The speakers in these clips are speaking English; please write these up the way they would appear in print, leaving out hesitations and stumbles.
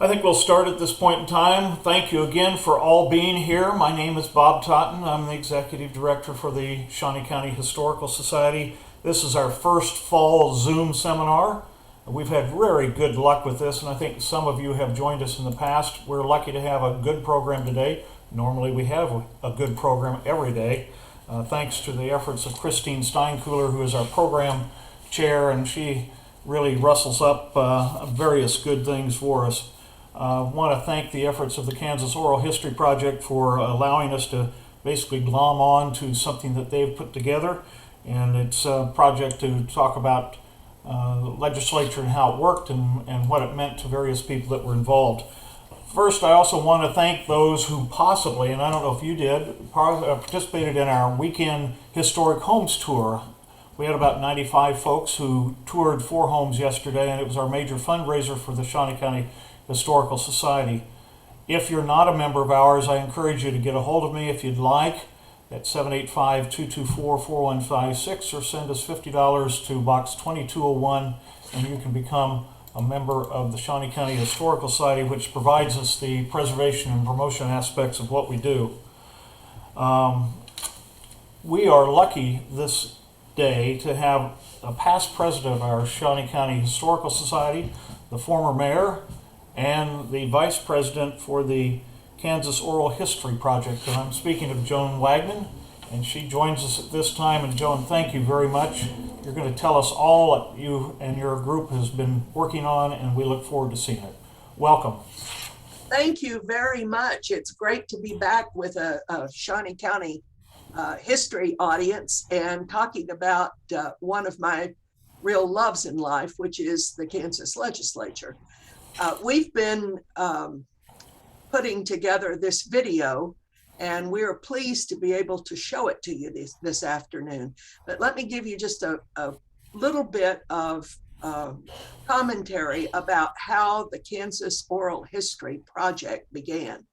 I think we'll start at this point in time. Thank you again for all being here. My name is Bob Totten. I'm the Executive Director for the Shawnee County Historical Society. This is our first fall Zoom seminar. We've had very good luck with this, and I think some of you have joined us in the past. We're lucky to have a good program today. Normally we have a good program every day, thanks to the efforts of Christine Steinkühler, who is our program chair, and she really rustles up various good things for us. I want to thank the efforts of the Kansas Oral History Project for allowing us to basically glom on to something that they've put together. And it's a project to talk about the legislature and how it worked and what it meant to various people that were involved. First, I also want to thank those who possibly, and I don't know if you did, participated in our weekend historic homes tour. We had about 95 folks who toured 4 homes yesterday, and it was our major fundraiser for the Shawnee County Historical Society. If you're not a member of ours, I encourage you to get a hold of me if you'd like at 785-224-4156 or send us $50 to Box 2201 and you can become a member of the Shawnee County Historical Society, which provides us the preservation and promotion aspects of what we do. We are lucky this day to have a past president of our Shawnee County Historical Society, the former mayor, and the vice president for the Kansas Oral History Project. And I'm speaking of Joan Wagnon, and she joins us at this time. And Joan, thank you very much. You're going to tell us all what you and your group has been working on, and we look forward to seeing it. Welcome. Thank you very much. It's great to be back with a Shawnee County history audience and talking about one of my real loves in life, which is the Kansas legislature. We've been putting together this video, and we're pleased to be able to show it to you this afternoon. But let me give you just a little bit of commentary about how the Kansas Oral History Project began.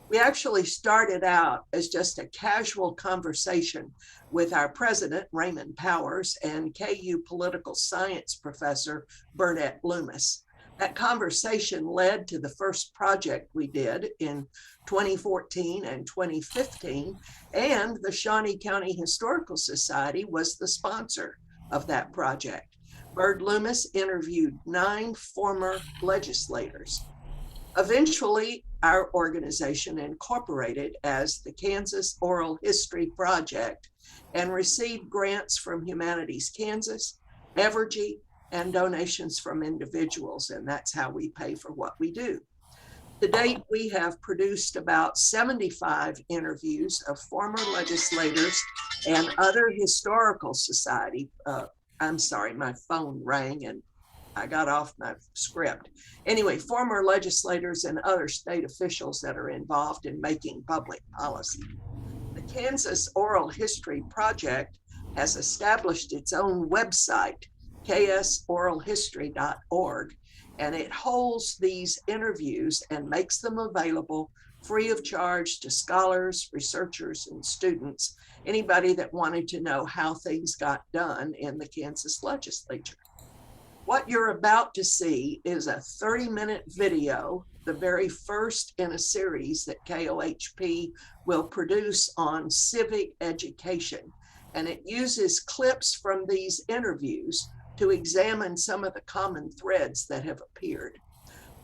We actually started out as just a casual conversation with our president, Raymond Powers, and KU political science professor, Burnett Loomis. That conversation led to the first project we did in 2014 and 2015, and the Shawnee County Historical Society was the sponsor of that project. Bird Loomis interviewed 9 former legislators. Eventually, our organization incorporated as the Kansas Oral History Project and received grants from Humanities Kansas, Evergy, and donations from individuals, and that's how we pay for what we do. To date, we have produced about 75 interviews of former legislators and other historical society. I'm sorry, my phone rang and I got off my script. Anyway, former legislators and other state officials that are involved in making public policy. The Kansas Oral History Project has established its own website, ksoralhistory.org, and it holds these interviews and makes them available free of charge to scholars, researchers, and students, anybody that wanted to know how things got done in the Kansas legislature. What you're about to see is a 30-minute video, the very first in a series that KOHP will produce on civic education, and it uses clips from these interviews to examine some of the common threads that have appeared.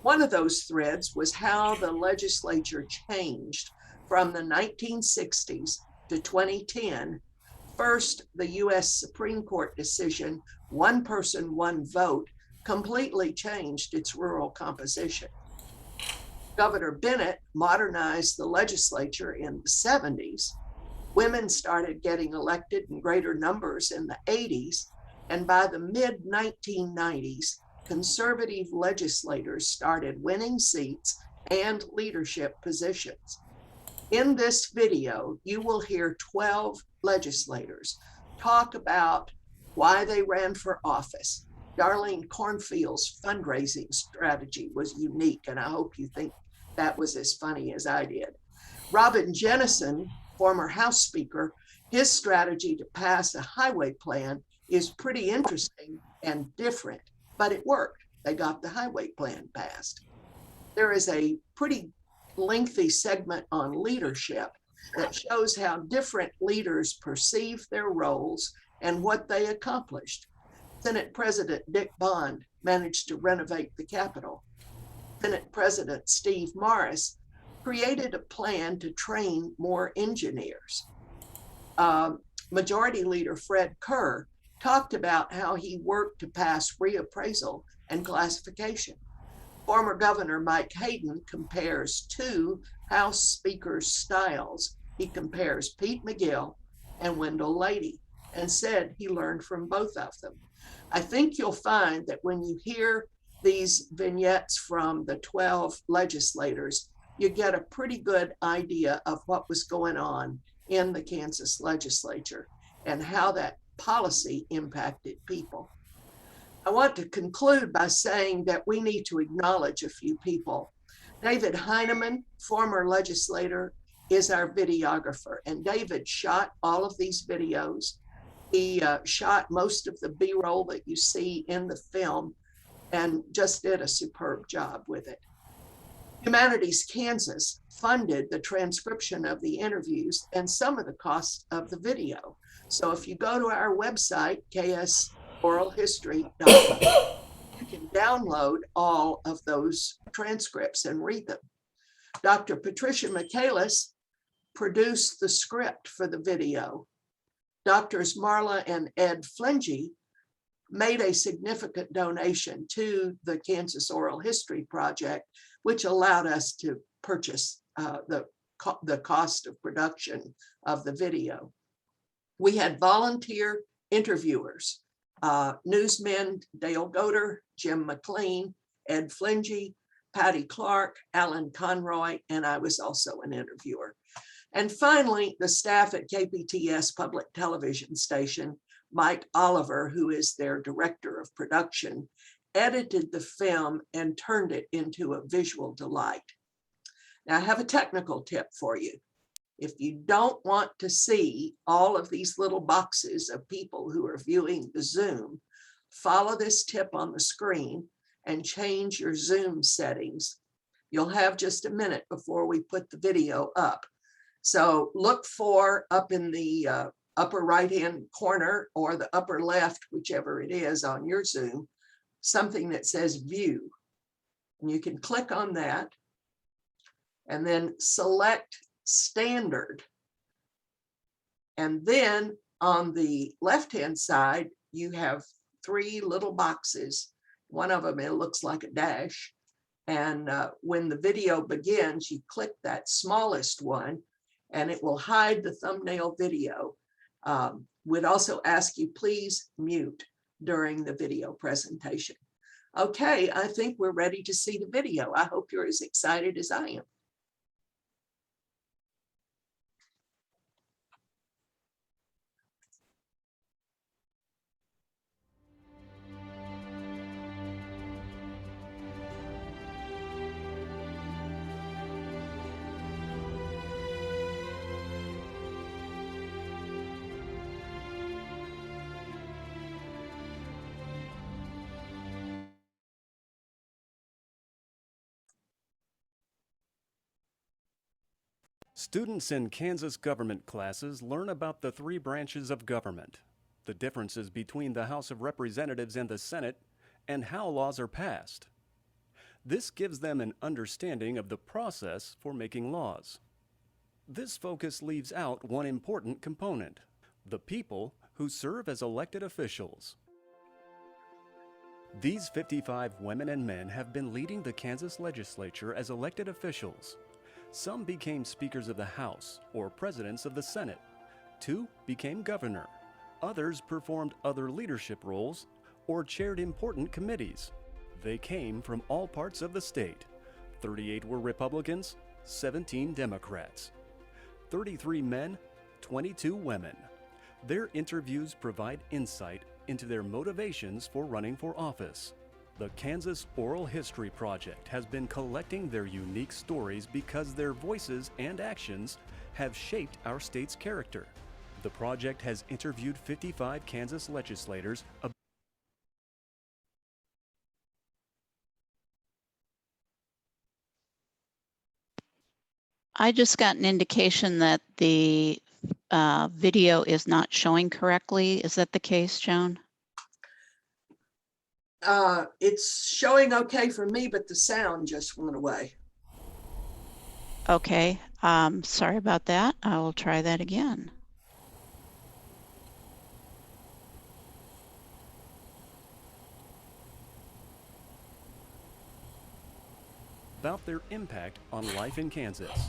One of those threads was how the legislature changed from the 1960s to 2010. First, the U.S. Supreme Court decision, one person, one vote, completely changed its rural composition. Governor Bennett modernized the legislature in the 70s. Women started getting elected in greater numbers in the 80s. And by the mid-1990s, conservative legislators started winning seats and leadership positions. In this video, you will hear 12 legislators talk about why they ran for office. Darlene Cornfield's fundraising strategy was unique, and I hope you think that was as funny as I did. Robin Jennison, former House Speaker, his strategy to pass a highway plan is pretty interesting and different, but it worked. They got the highway plan passed. there is a pretty lengthy segment on leadership that shows how different leaders perceive their roles and what they accomplished. Senate President Dick Bond managed to renovate the Capitol. Senate President Steve Morris created a plan to train more engineers. Majority Leader Fred Kerr talked about how he worked to pass reappraisal and classification. Former Governor Mike Hayden compares two House Speakers' styles. He compares Pete McGill and Wendell Lady and said he learned from both of them. I think you'll find that when you hear these vignettes from the 12 legislators, you get a pretty good idea of what was going on in the Kansas legislature and how that policy impacted people. I want to conclude by saying that we need to acknowledge a few people. David Heineman, former legislator, is our videographer, and David shot all of these videos. He shot most of the B-roll that you see in the film and just did a superb job with it. Humanities Kansas funded the transcription of the interviews and some of the costs of the video. So if you go to our website, ksoralhistory.com, you can download all of those transcripts and read them. Dr. Patricia Michaelis produced the script for the video. Doctors Marla and Ed Flingy made a significant donation to the Kansas Oral History Project, which allowed us to purchase the cost of production of the video. We had volunteer interviewers, newsmen Dale Goder, Jim McLean, Ed Flingy, Patty Clark, Alan Conroy, and I was also an interviewer. And finally, the staff at KPTS Public Television Station, Mike Oliver, who is their director of production, edited the film and turned it into a visual delight. Now, I have a technical tip for you. If you don't want to see all of these little boxes of people who are viewing the Zoom, follow this tip on the screen and change your Zoom settings. You'll have just a minute before we put the video up. So look for up in the upper right-hand corner or the upper left, whichever it is on your Zoom, something that says view. And you can click on that and then select standard. And then on the left-hand side, you have three little boxes. One of them, it looks like a dash. And when the video begins, you click that smallest one and it will hide the thumbnail video. We'd also ask you, please mute during the video presentation. Okay, I think we're ready to see the video. I hope you're as excited as I am. Students in Kansas government classes learn about the three branches of government, the differences between the House of Representatives and the Senate, and how laws are passed. This gives them an understanding of the process for making laws. This focus leaves out one important component, the people who serve as elected officials. These 55 women and men have been leading the Kansas legislature as elected officials. Some became speakers of the House or presidents of the Senate. 2 became governor. Others performed other leadership roles or chaired important committees. They came from all parts of the state. 38 were Republicans, 17 Democrats. 33 men, 22 women. Their interviews provide insight into their motivations for running for office. The Kansas Oral History Project has been collecting their unique stories because their voices and actions have shaped our state's character. The project has interviewed 55 Kansas legislators about I just got an indication that the video is not showing correctly. Is that the case, Joan? It's showing okay for me, but the sound just went away. Okay, sorry about that. I will try that again. About their impact on life in Kansas.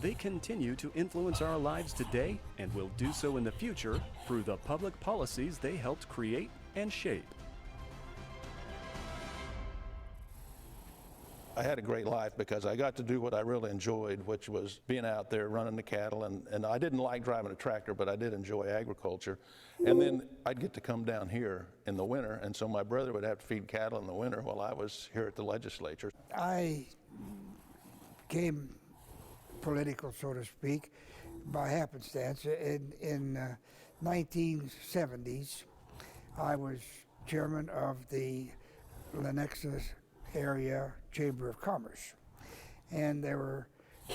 They continue to influence our lives today and will do so in the future through the public policies they helped create and shape. I had a great life because I got to do what I really enjoyed, which was being out there running the cattle. And I didn't like driving a tractor, but I did enjoy agriculture. And then I'd get to come down here in the winter, and so my brother would have to feed cattle in the winter while I was here at the legislature. I became political, so to speak, by happenstance. In 1970s, I was chairman of the Lenexa Area Chamber of Commerce, and there were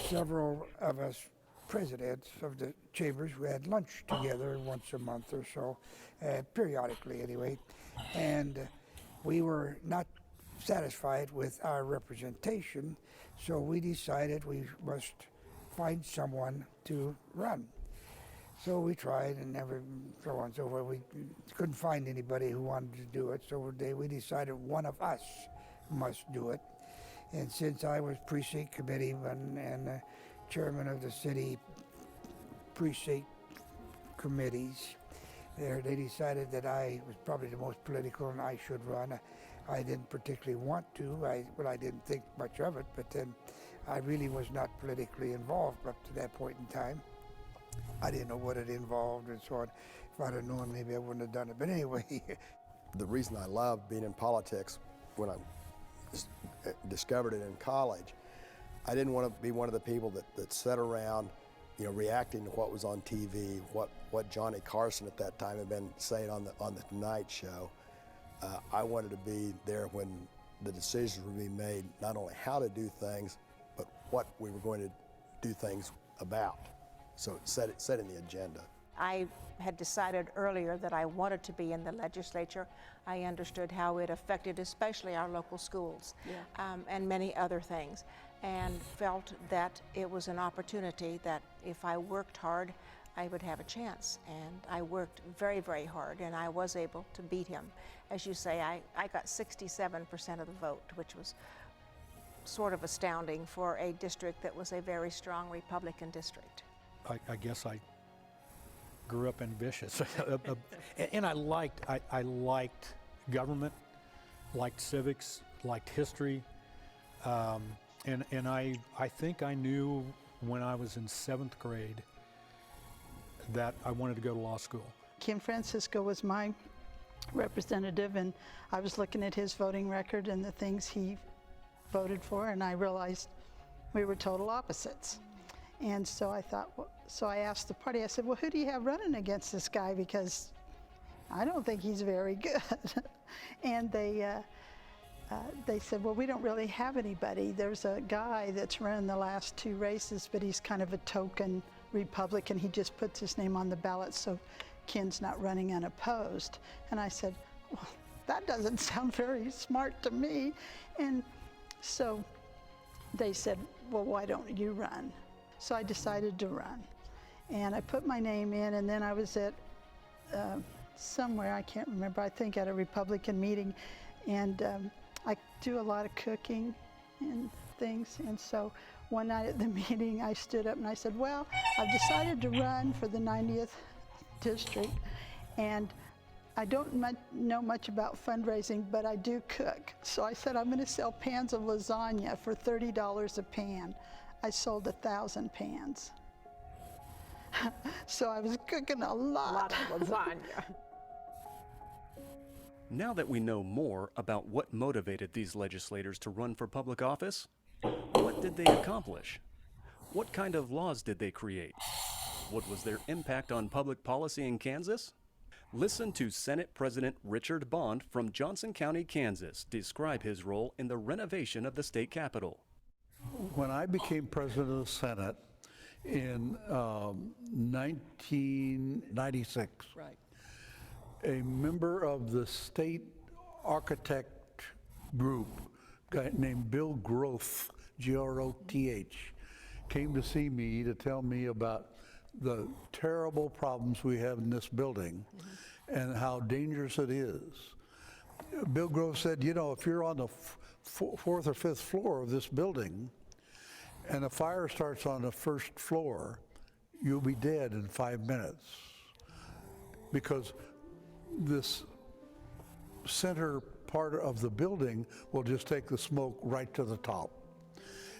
several of us presidents of the chambers. We had lunch together once a month or so, periodically anyway, and we were not satisfied with our representation, so we decided we must find someone to run. So we tried and never, so on and so forth. We couldn't find anybody who wanted to do it, so we decided one of us must do it. And since I was precinct committeeman and chairman of the city precinct committees, they decided that I was probably the most political and I should run. I didn't particularly want to, I didn't think much of it, but then I really was not politically involved up to that point in time. I didn't know what it involved and so on. If I'd have known, maybe I wouldn't have done it. But anyway. The reason I loved being in politics when I discovered it in college, I didn't want to be one of the people that sat around, reacting to what was on TV, what Johnny Carson at that time had been saying on the Tonight Show. I wanted to be there when the decisions were being made, not only how to do things, but what we were going to do things about. So setting the agenda. I had decided earlier that I wanted to be in the legislature. I understood how it affected especially our local schools, and many other things, and felt that it was an opportunity that if I worked hard, I would have a chance. And I worked very, very hard, and I was able to beat him. As you say, I got 67% of the vote, which was sort of astounding for a district that was a very strong Republican district. I guess I grew up ambitious, and I liked government, liked civics, liked history, and I think I knew when I was in 7th grade that I wanted to go to law school. Kim Francisco was my representative, and I was looking at his voting record and the things he voted for, and I realized we were total opposites. And so I thought, so I asked the party, I said, well, who do you have running against this guy? Because I don't think he's very good. And they said, well, we don't really have anybody. There's a guy that's run the last 2 races, but he's kind of a token Republican. He just puts his name on the ballot, so Ken's not running unopposed. And I said, well, that doesn't sound very smart to me. And so they said, well, why don't you run? So I decided to run. And I put my name in, and then I was at somewhere, I can't remember, I think at a Republican meeting, and I do a lot of cooking and things. And so one night at the meeting, I stood up and I said, well, I've decided to run for the 90th district, and I don't know much about fundraising, but I do cook. So I said, I'm going to sell pans of lasagna for $30 a pan. I sold 1,000 pans. So I was cooking a lot of lasagna. Now that we know more about what motivated these legislators to run for public office, what did they accomplish? What kind of laws did they create? What was their impact on public policy in Kansas? Listen to Senate President Richard Bond from Johnson County, Kansas, describe his role in the renovation of the state capitol. When I became president of the Senate in 1996, Right. a member of the state architect group, a guy named Bill Groth, Groth, came to see me to tell me about the terrible problems we have in this building and how dangerous it is. Bill Groth said, you know, if you're on the fourth or fifth floor of this building and a fire starts on the first floor, you'll be dead in 5 minutes, because this center part of the building will just take the smoke right to the top.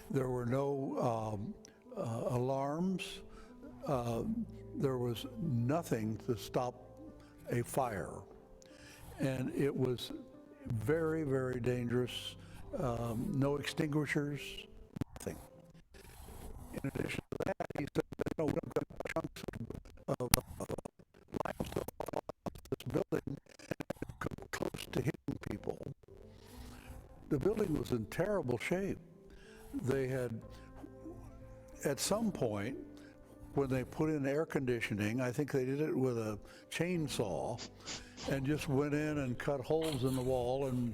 There were no alarms. There was nothing to stop a fire. And it was very, very dangerous. No extinguishers, nothing. In addition to that, he said, no, we've got chunks of limestone on this building close to hitting people. The building was in terrible shape. They had, at some point, when they put in air conditioning, I think they did it with a chainsaw and just went in and cut holes in the wall and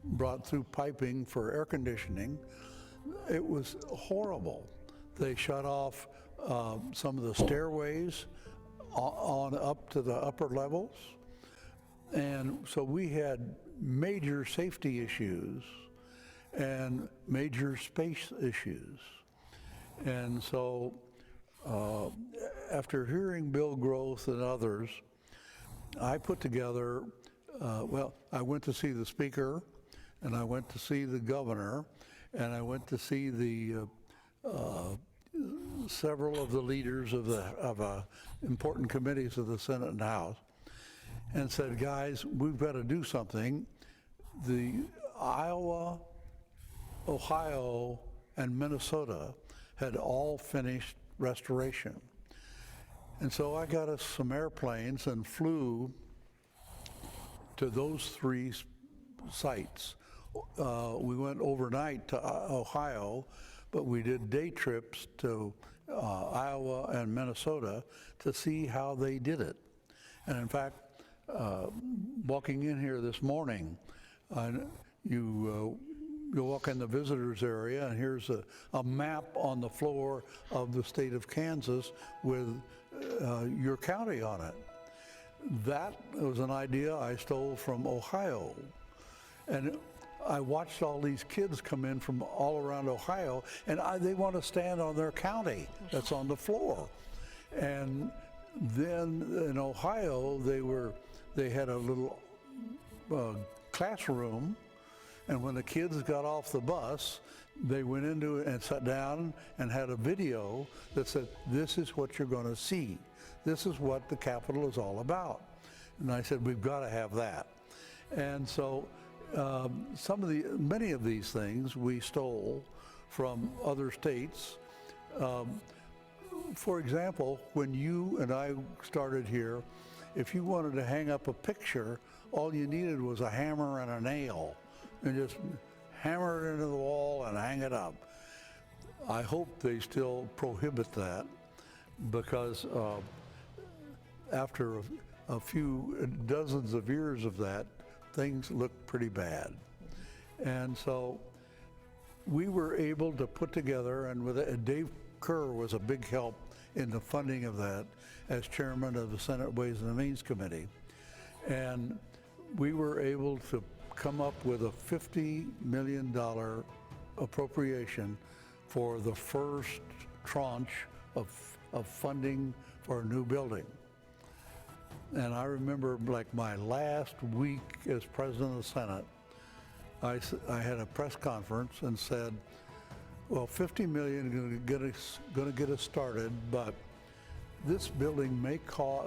brought through piping for air conditioning. It was horrible. They shut off some of the stairways on up to the upper levels. And so we had major safety issues and major space issues. And so after hearing Bill Groth and others, I put together, well, I went to see the speaker, and I went to see the governor, and I went to see the several of the leaders of important committees of the Senate and House, and said, guys, we've got to do something. The Iowa, Ohio, and Minnesota had all finished restoration. And so I got us some airplanes and flew to those three sites. We went overnight to Ohio, but we did day trips to Iowa and Minnesota to see how they did it. And in fact, walking in here this morning, you walk in the visitors area, and here's a map on the floor of the state of Kansas with your county on it. That was an idea I stole from Ohio. And I watched all these kids come in from all around Ohio, and they want to stand on their county that's on the floor. And then in Ohio, they had a little classroom, and when the kids got off the bus, they went into it and sat down and had a video that said, this is what you're going to see. This is what the Capitol is all about. And I said, we've got to have that. And so many of these things we stole from other states. For example, when you and I started here, if you wanted to hang up a picture, all you needed was a hammer and a nail, and just hammer it into the wall and hang it up. I hope they still prohibit that, because after a few dozens of years of that, things look pretty bad. And so we were able to put together, and Dave Kerr was a big help in the funding of that as chairman of the Senate Ways and Means Committee. And we were able to come up with a $50 million appropriation for the first tranche of funding for a new building. And I remember, like, my last week as president of the Senate, I had a press conference and said, well, $50 million is going to get us started, but this building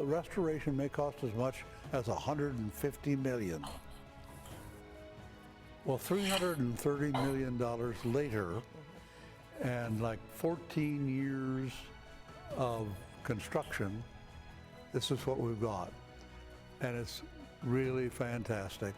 restoration may cost as much as $150 million. Well, $330 million later, and like 14 years of construction, this is what we've got. And it's really fantastic.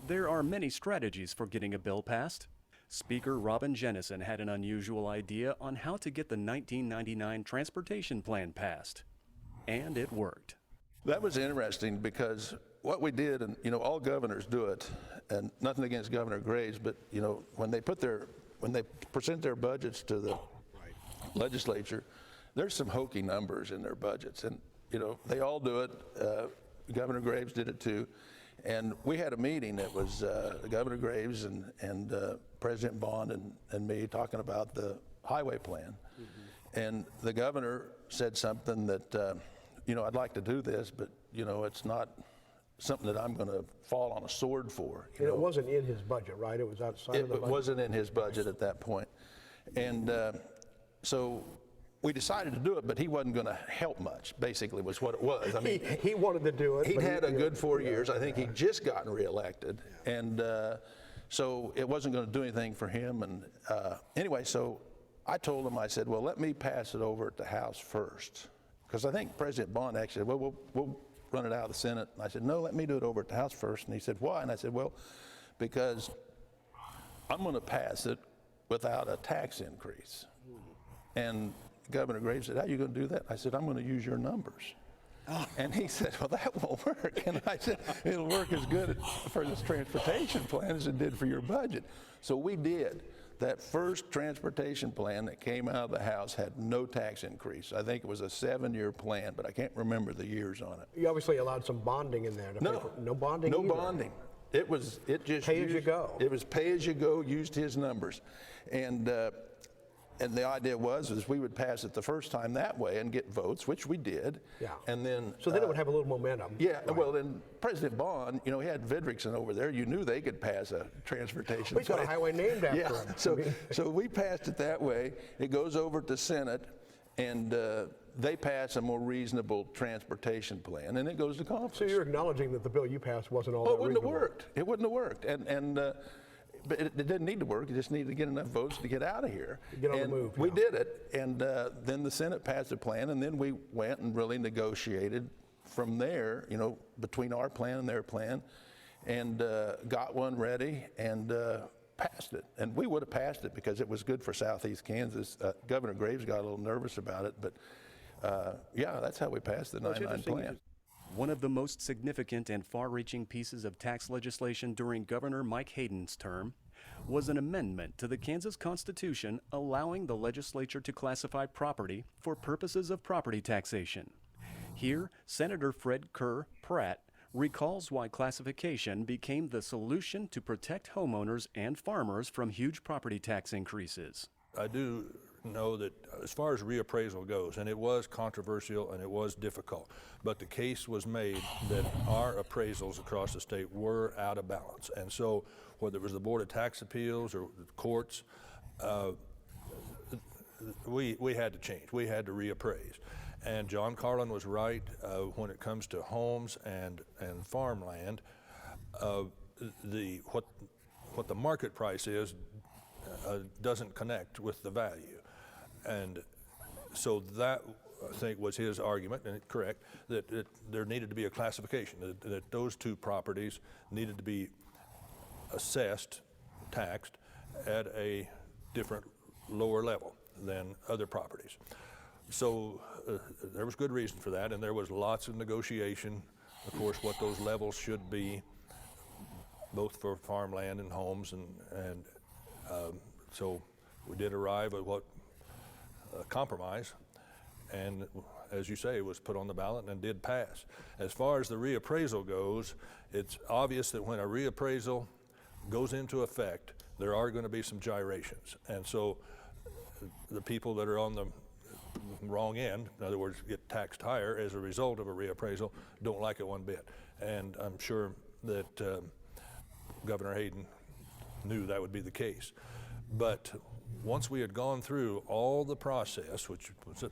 There are many strategies for getting a bill passed. Speaker Robin Jennison had an unusual idea on how to get the 1999 transportation plan passed, and it worked. That was interesting because what we did, and all governors do it, and nothing against Governor Graves, but when they present their budgets to the legislature, there's some hokey numbers in their budgets, and they all do it. Governor Graves did it too, and we had a meeting that was Governor Graves and President Bond and me talking about the highway plan, and the governor said something that I'd like to do this, but it's not something that I'm going to fall on a sword for. And it wasn't in his budget, right? It was outside of the budget? It wasn't in his budget at that point. And so we decided to do it, but he wasn't going to help much, basically, was what it was. I mean, he wanted to do it. He'd had a good 4 years. I think he'd just gotten reelected. And so it wasn't going to do anything for him. And anyway, so I told him, I said, well, let me pass it over at the House first. Because I think President Bond actually said, well, we'll run it out of the Senate. And I said, no, let me do it over at the House first. And he said, why? And I said, well, because I'm going to pass it without a tax increase. And Governor Graves said, how are you going to do that? I said, I'm going to use your numbers. Oh. And he said, well, that won't work. And I said, it'll work as good for this transportation plan as it did for your budget. So we did. That first transportation plan that came out of the House had no tax increase. I think it was a 7-year plan, but I can't remember the years on it. You obviously allowed some bonding in there. No bonding. No either. bonding. It just pay as you go. It was pay as you go. Used his numbers, and the idea was we would pass it the first time that way and get votes, which we did. Yeah. And then so then it would have a little momentum. Yeah. Right. Well, then President Bond, he had Vidrickson over there. You knew they could pass a transportation. He's got a highway named after him. So we passed it that way. It goes over to Senate, and they pass a more reasonable transportation plan, and it goes to conference. So you're acknowledging that the bill you passed wasn't all that reasonable. It wouldn't have worked. But it didn't need to work. It just needed to get enough votes to get out of here. Get on the move. We did it, and then the Senate passed a plan, and then we went and really negotiated from there, between our plan and their plan, and got one ready and passed it. And we would have passed it because it was good for Southeast Kansas. Governor Graves got a little nervous about it, but yeah, that's how we passed the 99 plan. One of the most significant and far-reaching pieces of tax legislation during Governor Mike Hayden's term was an amendment to the Kansas Constitution allowing the legislature to classify property for purposes of property taxation. Here, Senator Fred Kerr Pratt recalls why classification became the solution to protect homeowners and farmers from huge property tax increases. I do know that as far as reappraisal goes, and it was controversial and it was difficult, but the case was made that our appraisals across the state were out of balance. And so whether it was the Board of Tax Appeals or the courts, we had to change. We had to reappraise. And John Carlin was right when it comes to homes and farmland. What the market price is doesn't connect with the value. And so that, I think, was his argument, and correct, that there needed to be a classification, that those two properties needed to be assessed, taxed, at a different, lower level than other properties. So there was good reason for that, and there was lots of negotiation, of course, what those levels should be, both for farmland and homes, and so we did arrive at what compromise, and as you say, it was put on the ballot and did pass. As far as the reappraisal goes, it's obvious that when a reappraisal goes into effect, there are going to be some gyrations, and so the people that are on the wrong end, in other words, get taxed higher as a result of a reappraisal, don't like it one bit. And I'm sure that Governor Hayden knew that would be the case. But once we had gone through all the process, which was,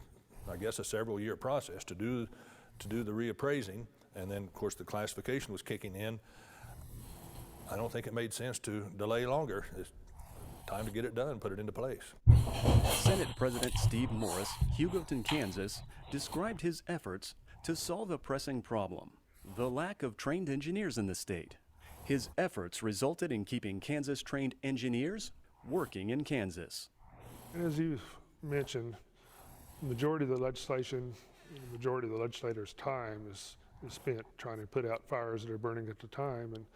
I guess, a several-year process to do the reappraising, and then, of course, the classification was kicking in, I don't think it made sense to delay longer. It's time to get it done, put it into place. Senate President Steve Morris, Hugoton, Kansas, described his efforts to solve a pressing problem: the lack of trained engineers in the state. His efforts resulted in keeping Kansas-trained engineers working in Kansas. And as you've mentioned, the majority of the legislation, the majority of the legislators' time is spent trying to put out fires that are burning at the time, and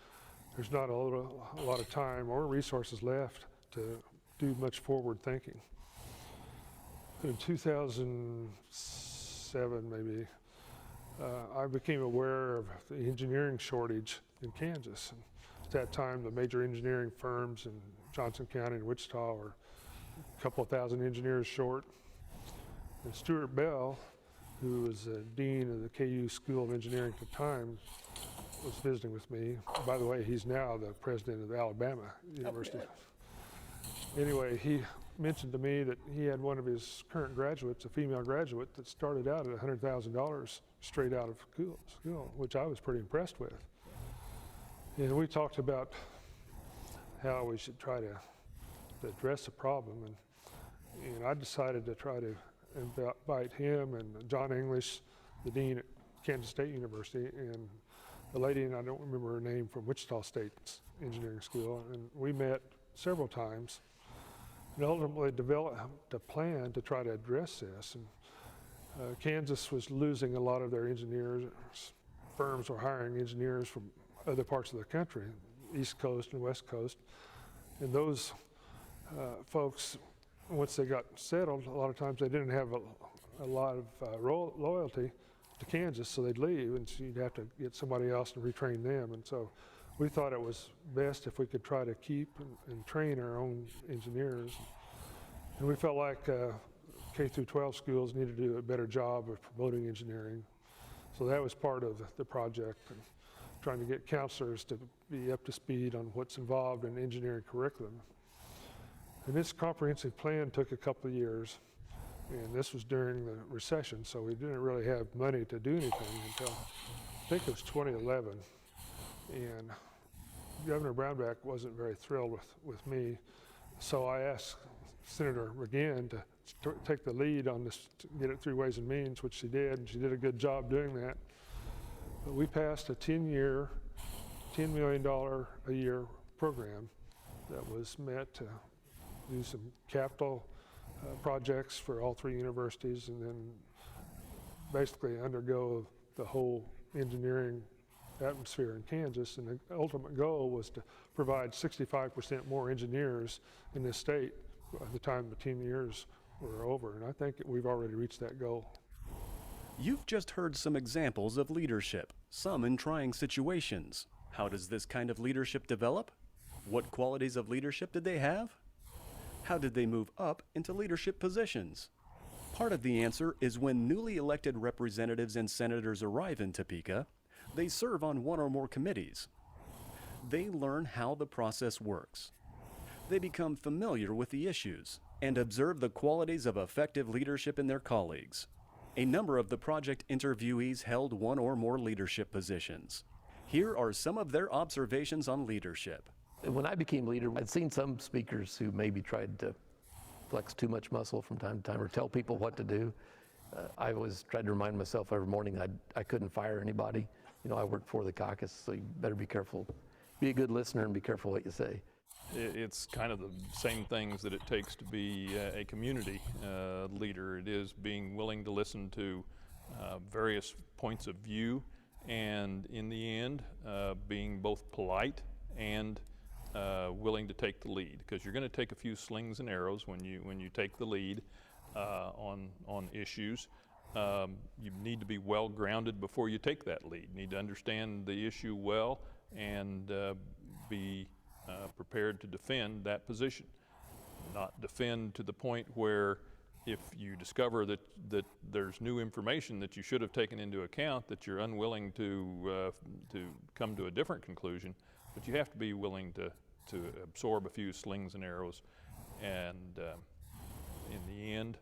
there's not a lot of time or resources left to do much forward thinking. In 2007, maybe, I became aware of the engineering shortage in Kansas. And at that time, the major engineering firms in Johnson County and Wichita were a couple of thousand engineers short. And Stuart Bell, who was the dean of the KU School of Engineering at the time, was visiting with me. By the way, he's now the president of Alabama University. Anyway, he mentioned to me that he had one of his current graduates, a female graduate, that started out at $100,000 straight out of school, which I was pretty impressed with. And we talked about how we should try to address the problem, and I decided to try to invite him and John English, the dean at Kansas State University, and a lady, and I don't remember her name, from Wichita State's engineering school, and we met several times and ultimately developed a plan to try to address this. And Kansas was losing a lot of their engineers. Firms were hiring engineers from other parts of the country, East Coast and West Coast, and those folks, once they got settled, a lot of times they didn't have a lot of loyalty to Kansas, so they'd leave, and so you'd have to get somebody else and retrain them. And so we thought it was best if we could try to keep and train our own engineers. And we felt like K through 12 schools needed to do a better job of promoting engineering. So that was part of the project, and trying to get counselors to be up to speed on what's involved in engineering curriculum. And this comprehensive plan took a couple of years, and this was during the recession, so we didn't really have money to do anything until, I think it was 2011. And Governor Brownback wasn't very thrilled with me, so I asked Senator McGinn to take the lead on this, to get it through Ways and Means, which she did, and she did a good job doing that. But we passed a 10-year, $10 million a year program that was meant to do some capital projects for all three universities, and then basically undergo the whole engineering atmosphere in Kansas. And the ultimate goal was to provide 65% more engineers in this state by the time the 10 years were over. And I think we've already reached that goal. You've just heard some examples of leadership, some in trying situations. How does this kind of leadership develop? What qualities of leadership did they have? How did they move up into leadership positions? Part of the answer is when newly elected representatives and senators arrive in Topeka, they serve on one or more committees. They learn how the process works. They become familiar with the issues and observe the qualities of effective leadership in their colleagues. A number of the project interviewees held one or more leadership positions. Here are some of their observations on leadership. When I became leader, I'd seen some speakers who maybe tried to flex too much muscle from time to time or tell people what to do. I always tried to remind myself every morning I couldn't fire anybody. You know, I worked for the caucus, so you better be careful. Be a good listener and be careful what you say. It's kind of the same things that it takes to be a community leader. It is being willing to listen to various points of view, and in the end, being both polite and willing to take the lead, because you're going to take a few slings and arrows when you take the lead on issues. You need to be well grounded before you take that lead. You need to understand the issue well and be prepared to defend that position. Not defend to the point where if you discover that there's new information that you should have taken into account, that you're unwilling to come to a different conclusion. But you have to be willing to absorb a few slings and arrows, and in the end,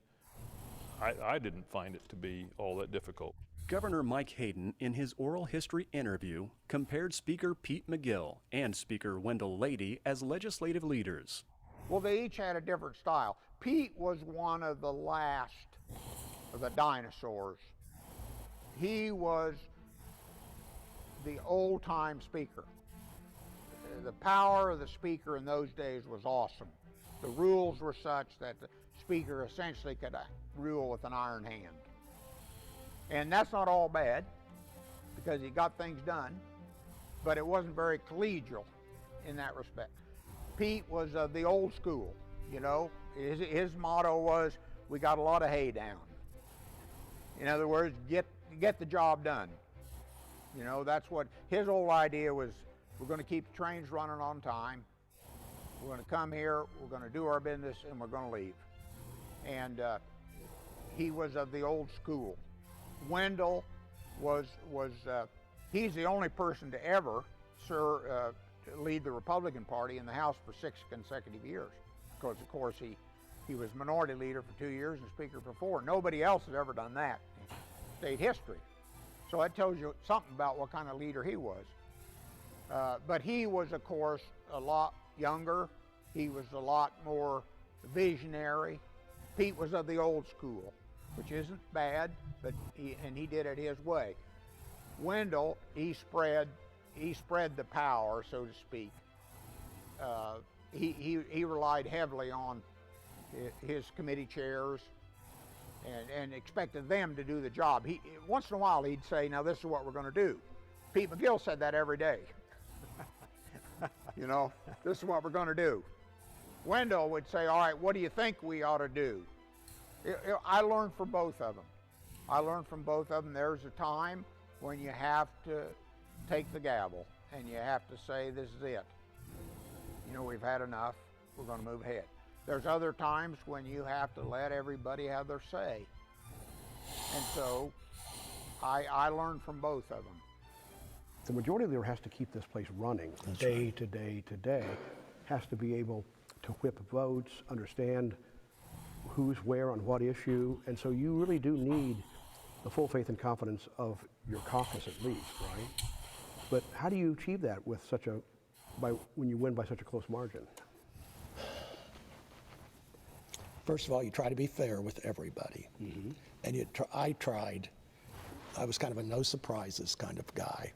I didn't find it to be all that difficult. Governor Mike Hayden, in his oral history interview, compared Speaker Pete McGill and Speaker Wendell Lady as legislative leaders. Well, they each had a different style. Pete was one of the last of the dinosaurs. He was the old-time speaker. the power of the speaker in those days was awesome. The rules were such that the speaker essentially could rule with an iron hand. And that's not all bad, because he got things done, but it wasn't very collegial in that respect. Pete was of the old school, you know. His motto was, we got a lot of hay down. In other words, get the job done. You know, that's what his whole idea was. We're going to keep the trains running on time. We're going to come here, we're going to do our business, and we're going to leave. And he was of the old school. Wendell he's the only person to ever lead the Republican Party in the House for 6 consecutive years. Because, of course, he was minority leader for 2 years and speaker for 4. Nobody else has ever done that in state history. So that tells you something about what kind of leader he was. But he was, of course, a lot younger. He was a lot more visionary. Pete was of the old school, which isn't bad, but he did it his way. Wendell, he spread the power, so to speak. He relied heavily on his committee chairs and expected them to do the job. Once in a while he'd say, now this is what we're going to do. Pete McGill said that every day. You know, this is what we're going to do. Wendell would say, all right, what do you think we ought to do? I learned from both of them. There's a time when you have to take the gavel and you have to say, this is it. You know, we've had enough. We're going to move ahead. There's other times when you have to let everybody have their say. And so I learned from both of them. The majority leader has to keep this place running day to day to day, has to be able to whip votes, understand who's where on what issue, and so you really do need the full faith and confidence of your caucus at least, right? But how do you achieve that with when you win by such a close margin? First of all, you try to be fair with everybody. Mm-hmm. And I was kind of a no surprises kind of guy.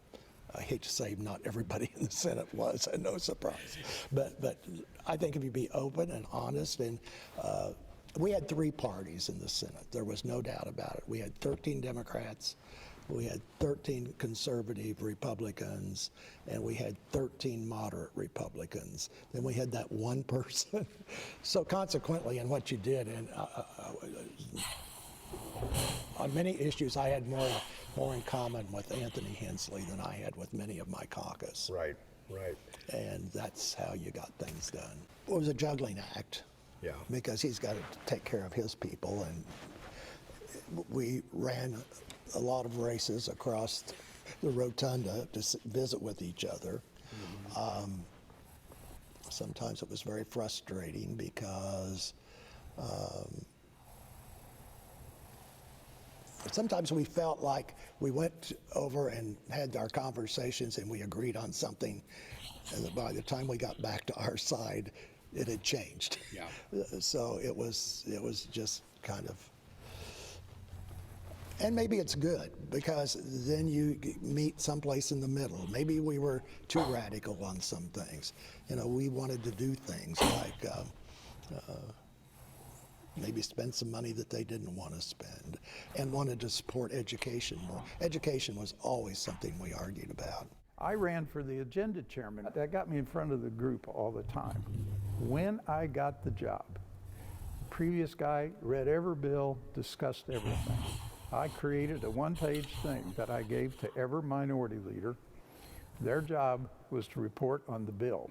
I hate to say not everybody in the Senate was a no surprise, but I think if you be open and honest, and we had 3 parties in the Senate, there was no doubt about it. We had 13 Democrats, we had 13 conservative Republicans, and we had 13 moderate Republicans. Then we had that one person. So consequently, in what you did, and on many issues, I had more in common with Anthony Hensley than I had with many of my caucus. Right. And that's how you got things done. It was a juggling act. Yeah. Because he's got to take care of his people, and we ran a lot of races across the rotunda to visit with each other. Mm-hmm. Sometimes it was very frustrating because sometimes we felt like we went over and had our conversations and we agreed on something, and by the time we got back to our side, it had changed. Yeah. So it was just kind of, and maybe it's good because then you meet someplace in the middle. Maybe we were too radical on some things. You know, we wanted to do things like maybe spend some money that they didn't want to spend, and wanted to support education more. Education was always something we argued about. I ran for the agenda chairman. That got me in front of the group all the time. When I got the job, the previous guy read every bill, discussed everything. I created a one-page thing that I gave to every minority leader. Their job was to report on the bill.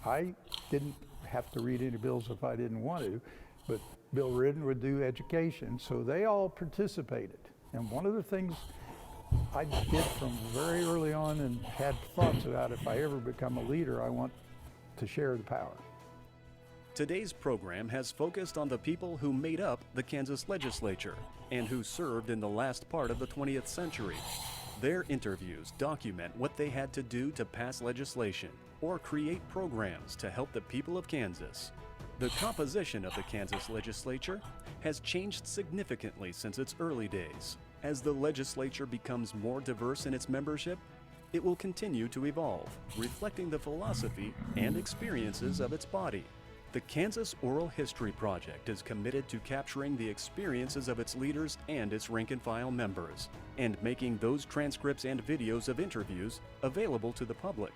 I didn't have to read any bills if I didn't want to, but Bill Ridden would do education, so they all participated. And one of the things I did from very early on and had thoughts about if I ever become a leader, I want to share the power. Today's program has focused on the people who made up the Kansas legislature and who served in the last part of the 20th century. Their interviews document what they had to do to pass legislation or create programs to help the people of Kansas. The composition of the Kansas legislature has changed significantly since its early days. As the legislature becomes more diverse in its membership, It will continue to evolve, reflecting the philosophy and experiences of its body. The Kansas Oral History Project is committed to capturing the experiences of its leaders and its rank-and-file members, and making those transcripts and videos of interviews available to the public.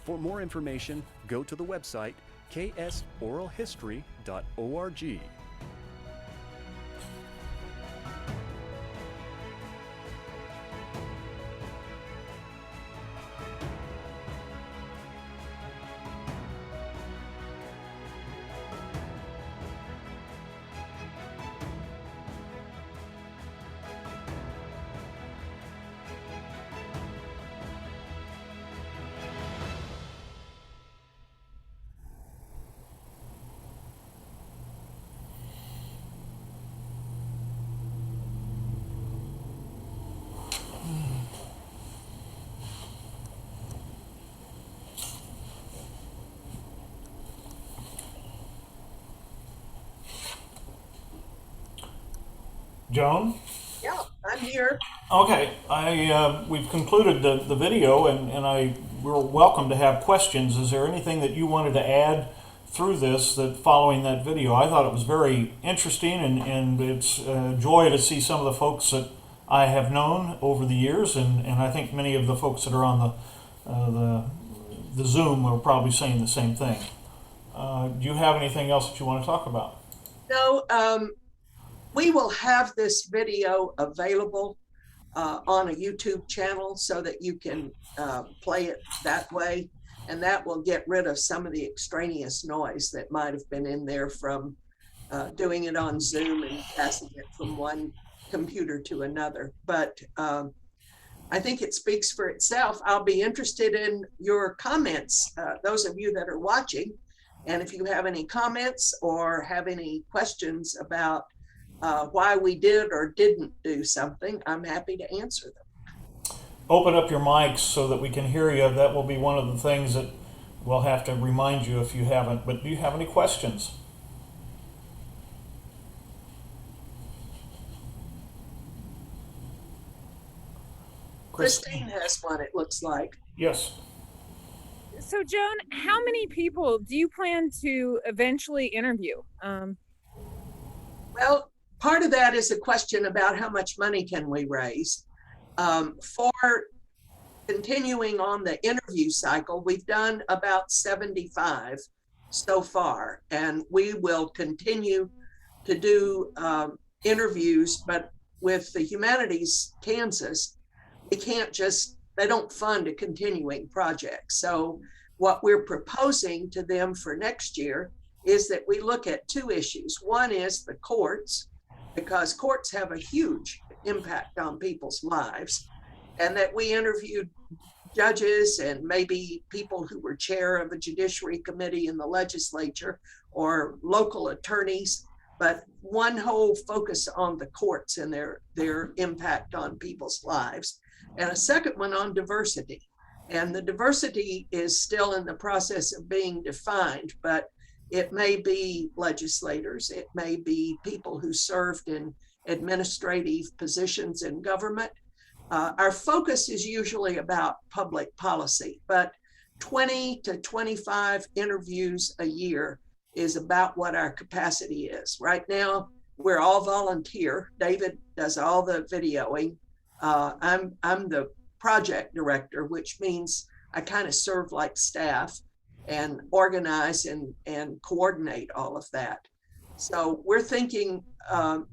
For more information, go to the website ksoralhistory.org. Joan? Yeah, I'm here. Okay, we've concluded the video, and we're welcome to have questions. Is there anything that you wanted to add through this that following that video? I thought it was very interesting, and it's a joy to see some of the folks that I have known over the years, and I think many of the folks that are on the Zoom are probably saying the same thing. Do you have anything else that you want to talk about? No, we will have this video available on a YouTube channel so that you can play it that way. And that will get rid of some of the extraneous noise that might have been in there from doing it on Zoom and passing it from one computer to another. But I think it speaks for itself. I'll be interested in your comments, those of you that are watching. And if you have any comments or have any questions about why we did or didn't do something, I'm happy to answer them. Open up your mics so that we can hear you. That will be one of the things that we'll have to remind you if you haven't. But do you have any questions? Christine has one, it looks like. Yes. So Joan, how many people do you plan to eventually interview? Well, part of that is a question about how much money can we raise. For continuing on the interview cycle, we've done about 75 so far, and we will continue to do interviews, but with the Humanities Kansas, we can't just, they don't fund a continuing project. So what we're proposing to them for next year is that we look at two issues. One is the courts, because courts have a huge impact on people's lives, and that we interviewed judges and maybe people who were chair of a judiciary committee in the legislature or local attorneys, but one whole focus on the courts and their impact on people's lives. And a second one on diversity. And the diversity is still in the process of being defined, but it may be legislators, it may be people who served in administrative positions in government. Our focus is usually about public policy, but 20 to 25 interviews a year is about what our capacity is. Right now, we're all volunteer. David does all the videoing. I'm the project director, which means I kind of serve like staff and organize and coordinate all of that. So we're thinking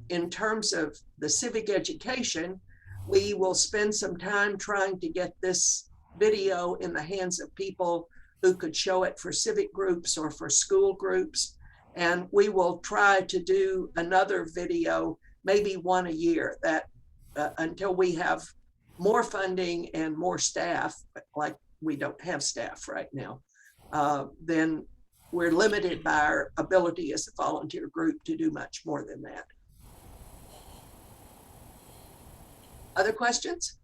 in terms of the civic education, we will spend some time trying to get this video in the hands of people who could show it for civic groups or for school groups. And we will try to do another video, maybe one a year, that until we have more funding and more staff, like we don't have staff right now, then we're limited by our ability as a volunteer group to do much more than that. Other questions?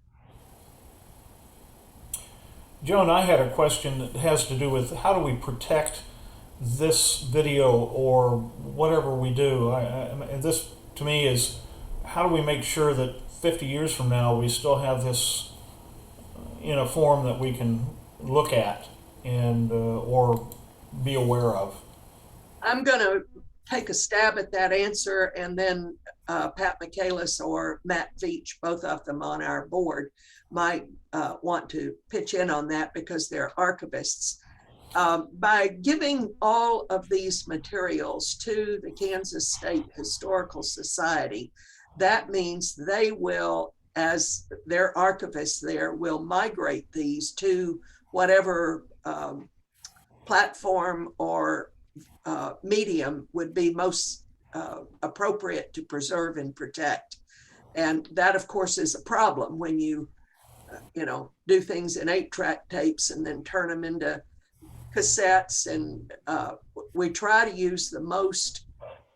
Joan, I had a question that has to do with how do we protect this video or whatever we do. And this to me is, how do we make sure that 50 years from now we still have this in a form that we can look at and or be aware of? I'm going to take a stab at that answer, and then Pat Michaelis or Matt Veach, both of them on our board, might want to pitch in on that because they're archivists. By giving all of these materials to the Kansas State Historical Society, that means they will, as their archivists there, will migrate these to whatever platform or medium would be most appropriate to preserve and protect. And that, of course, is a problem when you, do things in 8-track tapes and then turn them into cassettes. And we try to use the most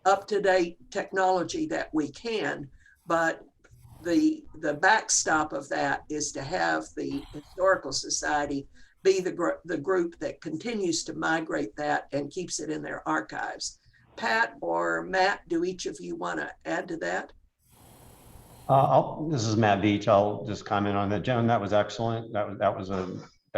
up-to-date technology that we can, but the backstop of that is to have the Historical Society be the group that continues to migrate that and keeps it in their archives. Pat or Matt, do each of you want to add to that? This is Matt Beach. I'll just comment on that. Joan, that was excellent. That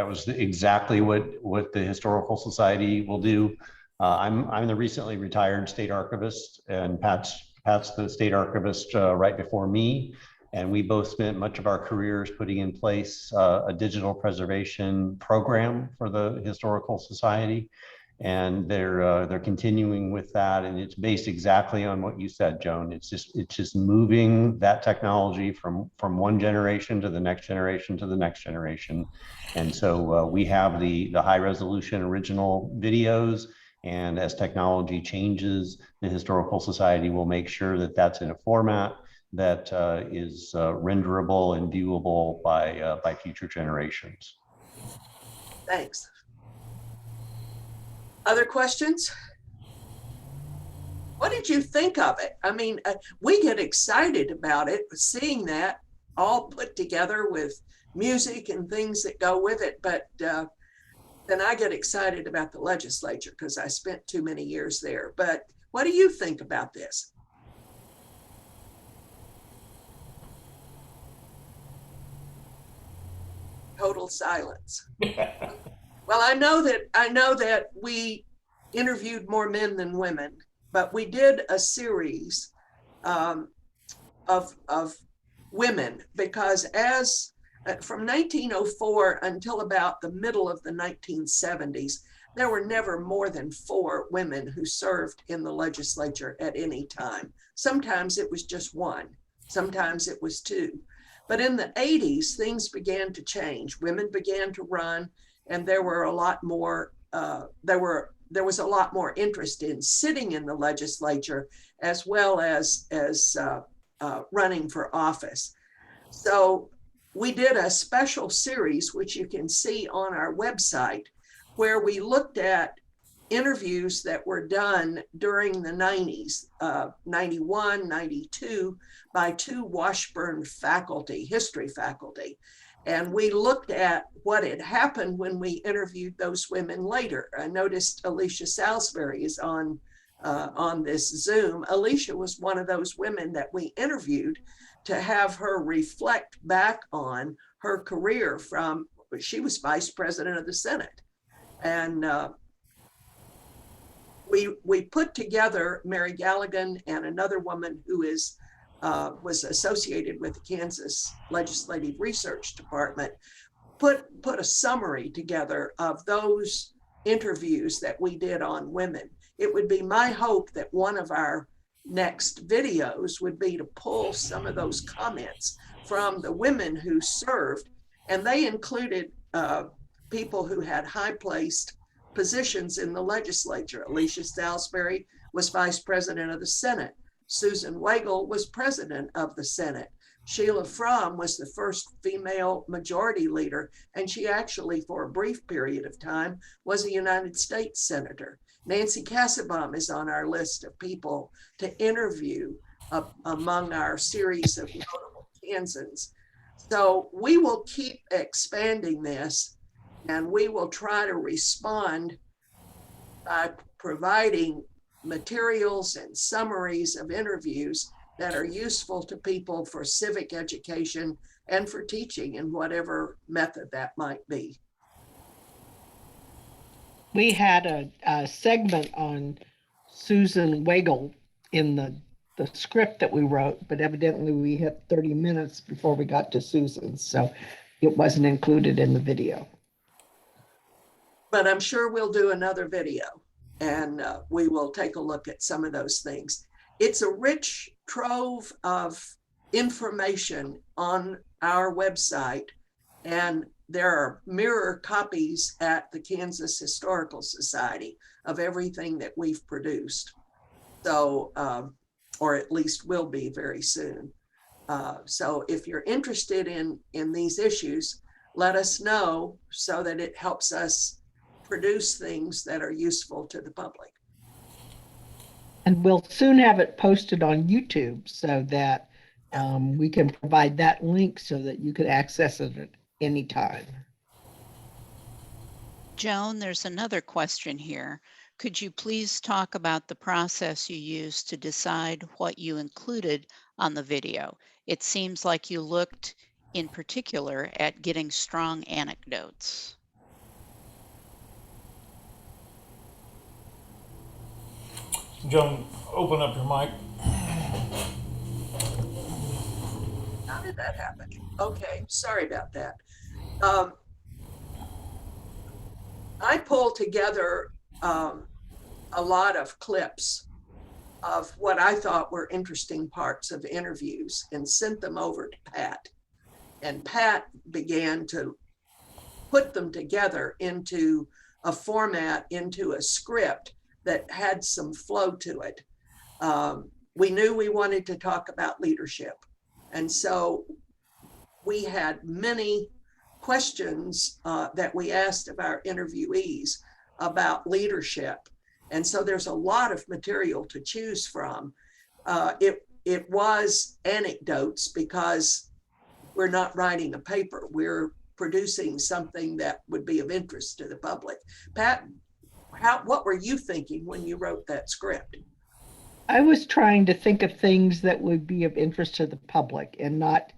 was exactly what the Historical Society will do. I'm the recently retired state archivist, and Pat's the state archivist right before me. And we both spent much of our careers putting in place a digital preservation program for the Historical Society. And they're continuing with that, and it's based exactly on what you said, Joan. It's just moving that technology from one generation to the next generation to the next generation. And so we have the high resolution original videos, and as technology changes, the Historical Society will make sure that that's in a format that is renderable and viewable by future generations. Thanks. Other questions? What did you think of it? I mean, we get excited about it, seeing that all put together with music and things that go with it. But then I get excited about the legislature because I spent too many years there. But what do you think about this? Total silence. Well, I know that we interviewed more men than women, but we did a series of women because from 1904 until about the middle of the 1970s, there were never more than 4 women who served in the legislature at any time. Sometimes it was just 1, sometimes it was 2. But in the 80s, things began to change. Women began to run, and there were a lot more. There was a lot more interest in sitting in the legislature as well as running for office. So we did a special series, which you can see on our website, where we looked at interviews that were done during the 90s, 91, 92, by 2 Washburn faculty, history faculty. And we looked at what had happened when we interviewed those women later. I noticed Alicia Salisbury is on this Zoom. Alicia was one of those women that we interviewed to have her reflect back on her career she was vice president of the Senate. And we put together Mary Galligan and another woman who was associated with the Kansas Legislative Research Department, put a summary together of those interviews that we did on women. It would be my hope that one of our next videos would be to pull some of those comments from the women who served, and they included people who had high-placed positions in the legislature. Alicia Salisbury was vice president of the Senate. Susan Wagle was president of the Senate. Sheila Fromm was the first female majority leader, and she actually, for a brief period of time, was a United States senator. Nancy Kassebaum is on our list of people to interview among our series of notable Kansans. So we will keep expanding this, and we will try to respond by providing materials and summaries of interviews that are useful to people for civic education and for teaching in whatever method that might be. We had a segment on Susan Wagle in the script that we wrote, but evidently we hit 30 minutes before we got to Susan, so it wasn't included in the video. But I'm sure we'll do another video, and we will take a look at some of those things. It's a rich trove of information on our website, and there are mirror copies at the Kansas Historical Society of everything that we've produced. So, or at least will be very soon. So if you're interested in these issues, let us know so that it helps us produce things that are useful to the public. And we'll soon have it posted on YouTube so that we can provide that link so that you can access it at any time. Joan, there's another question here. Could you please talk about the process you used to decide what you included on the video? It seems like you looked in particular at getting strong anecdotes. Joan, open up your mic. How did that happen? Okay, sorry about that. I pulled together a lot of clips of what I thought were interesting parts of interviews and sent them over to Pat. And Pat began to put them together into a format, into a script that had some flow to it. We knew we wanted to talk about leadership. And so we had many questions that we asked of our interviewees about leadership. And so there's a lot of material to choose from. It was anecdotes because we're not writing a paper. We're producing something that would be of interest to the public. Pat, what were you thinking when you wrote that script? I was trying to think of things that would be of interest to the public and not,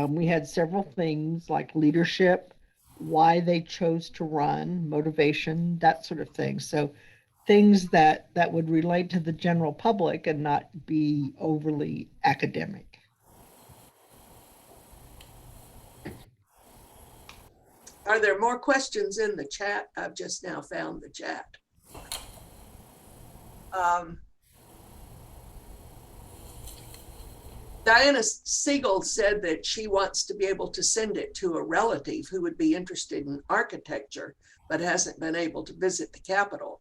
we had several things like leadership, why they chose to run, motivation, that sort of thing. So things that would relate to the general public and not be overly academic. Are there more questions in the chat? I've just now found the chat. Diana Siegel said that she wants to be able to send it to a relative who would be interested in architecture, but hasn't been able to visit the Capitol.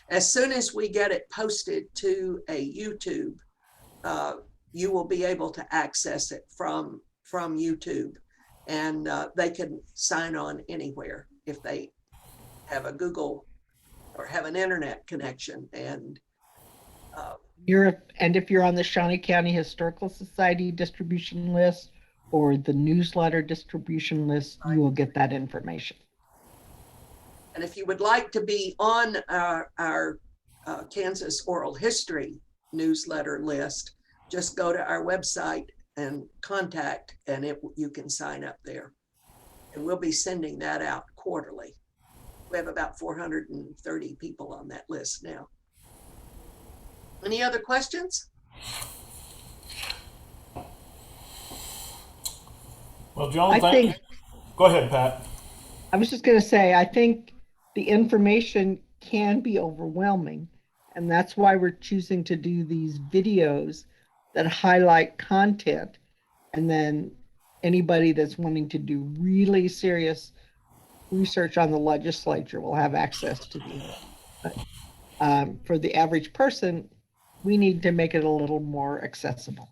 As soon as we get it posted to a YouTube, you will be able to access it from YouTube, and they can sign on anywhere if they have a Google or have an internet connection. And if you're on the Shawnee County Historical Society distribution list or the newsletter distribution list, you will get that information. And if you would like to be on our Kansas Oral History newsletter list, just go to our website and contact, and you can sign up there. And we'll be sending that out quarterly. We have about 430 people on that list now. Any other questions? Well, Joan, go ahead, Pat. I was just going to say, I think the information can be overwhelming, and that's why we're choosing to do these videos that highlight content, and then anybody that's wanting to do really serious research on the legislature will have access to these. But for the average person, we need to make it a little more accessible.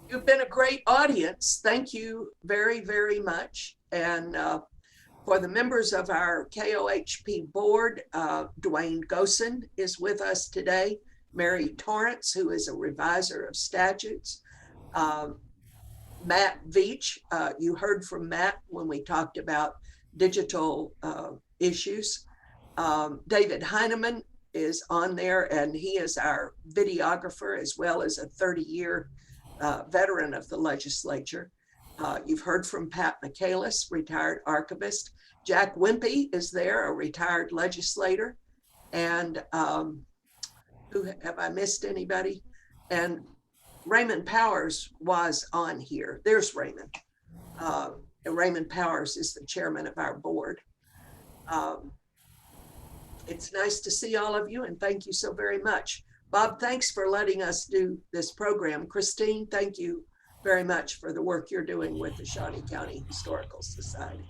You've been a great audience. Thank you very, very much. And for the members of our KOHP board, Dwayne Gosen is with us today. Mary Torrance, who is a reviser of statutes. Matt Veach, you heard from Matt when we talked about digital issues. David Heineman is on there, and he is our videographer as well as a 30-year veteran of the legislature. You've heard from Pat Michaelis, retired archivist. Jack Wimpy is there, a retired legislator. And who have I missed anybody? And Raymond Powers was on here. There's Raymond. Raymond Powers is the chairman of our board. It's nice to see all of you, and thank you so very much. Bob, thanks for letting us do this program. Christine, thank you very much for the work you're doing with the Shawnee County Historical Society.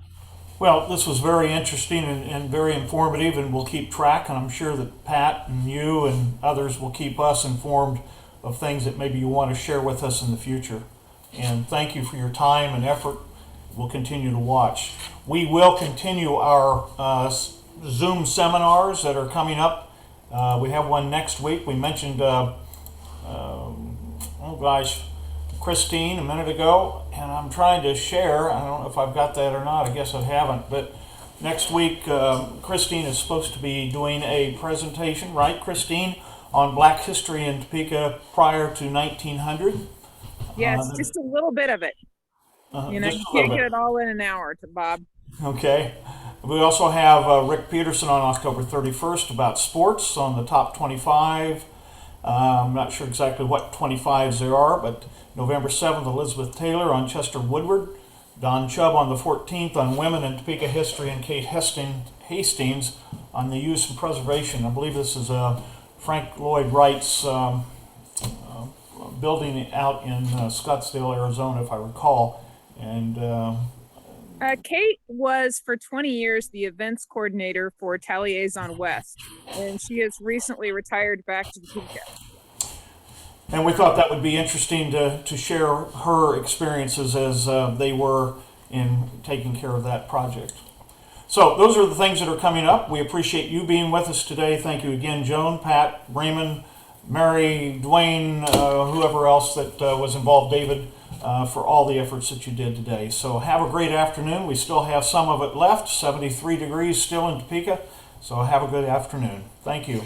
Well, this was very interesting and very informative, and we'll keep track, and I'm sure that Pat and you and others will keep us informed of things that maybe you want to share with us in the future. And thank you for your time and effort. We'll continue to watch. We will continue our Zoom seminars that are coming up. We have one next week. We mentioned, Christine a minute ago, and I'm trying to share. I don't know if I've got that or not. I guess I haven't. But next week, Christine is supposed to be doing a presentation, right, Christine, on Black history in Topeka prior to 1900. Yes, just a little bit of it. You know, you can't get it all in an hour, to Bob. Okay. We also have Rick Peterson on October 31st about sports on the top 25. I'm not sure exactly what 25s there are, but November 7th, Elizabeth Taylor on Chester Woodward. Don Chubb on the 14th on women in Topeka history, and Kate Hastings on the use and preservation. I believe this is Frank Lloyd Wright's building out in Scottsdale, Arizona, if I recall. And Kate was for 20 years the events coordinator for Talliaison West, and she has recently retired back to Topeka. And we thought that would be interesting to share her experiences as they were in taking care of that project. So those are the things that are coming up. We appreciate you being with us today. Thank you again, Joan, Pat, Raymond, Mary, Dwayne, whoever else that was involved, David, for all the efforts that you did today. So have a great afternoon. We still have some of it left, 73 degrees still in Topeka. So have a good afternoon. Thank you.